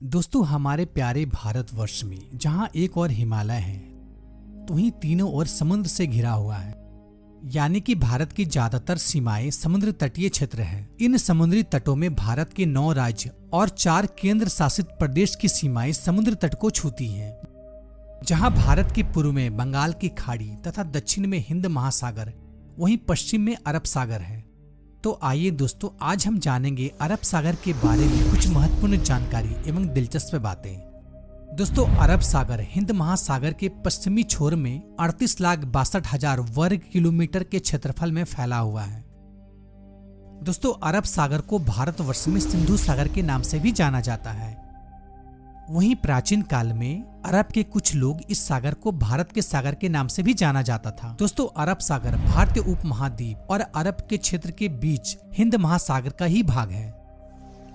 दोस्तों, हमारे प्यारे भारतवर्ष में जहां एक और हिमालय है तो वहीं तीनों ओर समुद्र से घिरा हुआ है। यानी कि भारत की ज्यादातर सीमाएं समुद्र तटीय क्षेत्र है। इन समुद्री तटों में भारत के 9 राज्य और 4 केंद्र शासित प्रदेश की सीमाएं समुद्र तट को छूती हैं। जहां भारत के पूर्व में बंगाल की खाड़ी तथा दक्षिण में हिंद महासागर, वहीं पश्चिम में अरब सागर है। तो आइए दोस्तों, आज हम जानेंगे अरब सागर के बारे में कुछ महत्वपूर्ण जानकारी एवं दिलचस्प बातें। दोस्तों, अरब सागर हिंद महासागर के पश्चिमी छोर में 38,62,000 वर्ग किलोमीटर के क्षेत्रफल में फैला हुआ है। दोस्तों, अरब सागर को भारतवर्ष में सिंधु सागर के नाम से भी जाना जाता है। वहीं प्राचीन काल में अरब के कुछ लोग इस सागर को भारत के सागर के नाम से भी जाना जाता था। दोस्तों, अरब सागर भारतीय उपमहाद्वीप और अरब के क्षेत्र के बीच हिंद महासागर का ही भाग है।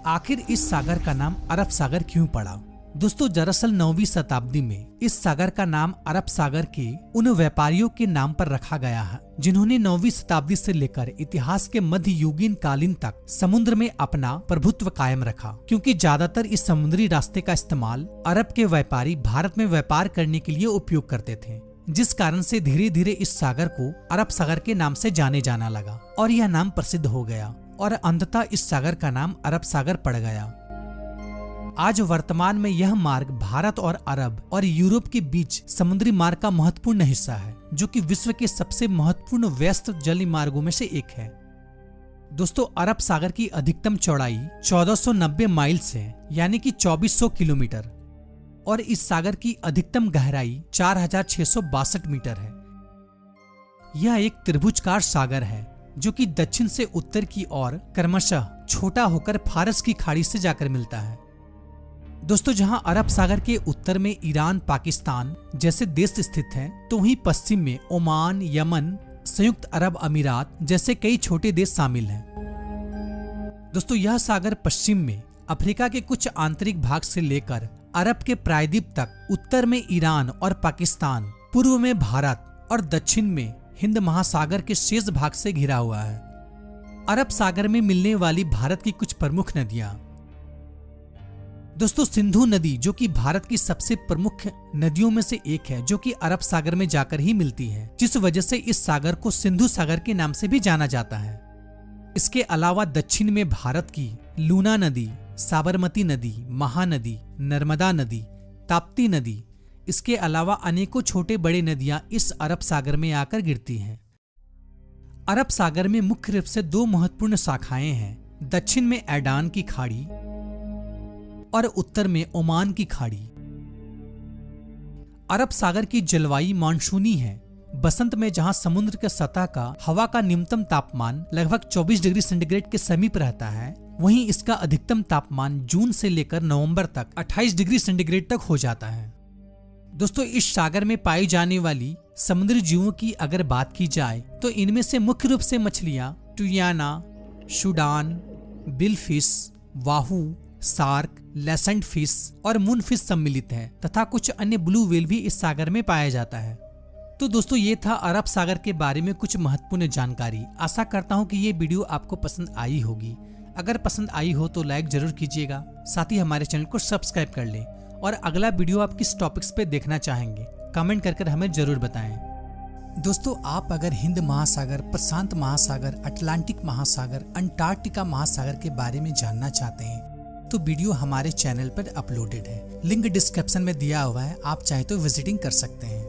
आखिर इस सागर का नाम अरब सागर क्यों पड़ा? दोस्तों, दरअसल 9वीं शताब्दी में इस सागर का नाम अरब सागर के उन व्यापारियों के नाम पर रखा गया है जिन्होंने 9वीं शताब्दी से लेकर इतिहास के मध्ययुगीन कालीन तक समुद्र में अपना प्रभुत्व कायम रखा। क्योंकि ज्यादातर इस समुद्री रास्ते का इस्तेमाल अरब के व्यापारी भारत में व्यापार करने के लिए उपयोग करते थे, जिस कारण से धीरे धीरे इस सागर को अरब सागर के नाम से जाने जाना लगा और यह नाम प्रसिद्ध हो गया और अंततः इस सागर का नाम अरब सागर पड़ गया। आज वर्तमान में यह मार्ग भारत और अरब और यूरोप के बीच समुद्री मार्ग का महत्वपूर्ण हिस्सा है, जो कि विश्व के सबसे महत्वपूर्ण व्यस्त जलीय मार्गों में से एक है। दोस्तों, अरब सागर की अधिकतम चौड़ाई 1490 माइल्स है, यानी कि 2400 किलोमीटर, और इस सागर की अधिकतम गहराई 4662 मीटर है। यह एक त्रिभुजकार सागर है जो कि दक्षिण से उत्तर की ओर क्रमशः छोटा होकर फारस की खाड़ी से जाकर मिलता है। दोस्तों, जहां अरब सागर के उत्तर में ईरान, पाकिस्तान जैसे देश स्थित हैं, तो वहीं पश्चिम में ओमान, यमन, संयुक्त अरब अमीरात जैसे कई छोटे देश शामिल हैं। दोस्तों, यह सागर पश्चिम में अफ्रीका के कुछ आंतरिक भाग से लेकर अरब के प्रायद्वीप तक, उत्तर में ईरान और पाकिस्तान, पूर्व में भारत और दक्षिण में हिंद महासागर के शेष भाग से घिरा हुआ है। अरब सागर में मिलने वाली भारत की कुछ प्रमुख नदियां। दोस्तों, सिंधु नदी जो कि भारत की सबसे प्रमुख नदियों में से एक है, जो कि अरब सागर में जाकर ही मिलती है, जिस वजह से इस सागर को सिंधु सागर के नाम से भी जाना जाता है। इसके अलावा दक्षिण में भारत की लूना नदी, साबरमती नदी, महानदी, नर्मदा नदी, ताप्ती नदी, इसके अलावा अनेकों छोटे बड़े नदियां इस अरब सागर में आकर गिरती हैं। अरब सागर में मुख्य रूप से 2 महत्वपूर्ण शाखाएं हैं, दक्षिण में एडान की खाड़ी और उत्तर में ओमान की खाड़ी। अरब सागर की जलवायु मानसूनी है। बसंत में जहां समुद्र के सतह का हवा का न्यूनतम तापमान लगभग 24 डिग्री सेंटीग्रेड के समीप रहता है, वहीं इसका अधिकतम तापमान जून से लेकर नवंबर तक 28 डिग्री सेंटीग्रेड तक हो जाता है। दोस्तों, इस सागर में पाई जाने वाली समुद्री जीवों की अगर बात की जाए तो इनमें से मुख्य रूप से मछलियां टुयाना, शुडान, बिलफिश, वाहू, सार्क, लेसेंट फिश और मून फिश सम्मिलित है तथा कुछ अन्य ब्लू व्हेल भी इस सागर में पाया जाता है। तो दोस्तों, ये था अरब सागर के बारे में कुछ महत्वपूर्ण जानकारी। आशा करता हूँ कि ये वीडियो आपको पसंद आई होगी। अगर पसंद आई हो तो लाइक जरूर कीजिएगा, साथ ही हमारे चैनल को सब्सक्राइब कर लें और अगला वीडियो आप किस टॉपिक्स पे देखना चाहेंगे कमेंट कर हमें जरूर बताएं। दोस्तों, आप अगर हिंद महासागर, प्रशांत महासागर, अटलांटिक महासागर, अंटार्कटिका महासागर के बारे में जानना चाहते हैं तो वीडियो हमारे चैनल पर अपलोडेड है, लिंक डिस्क्रिप्शन में दिया हुआ है, आप चाहे तो विजिटिंग कर सकते हैं।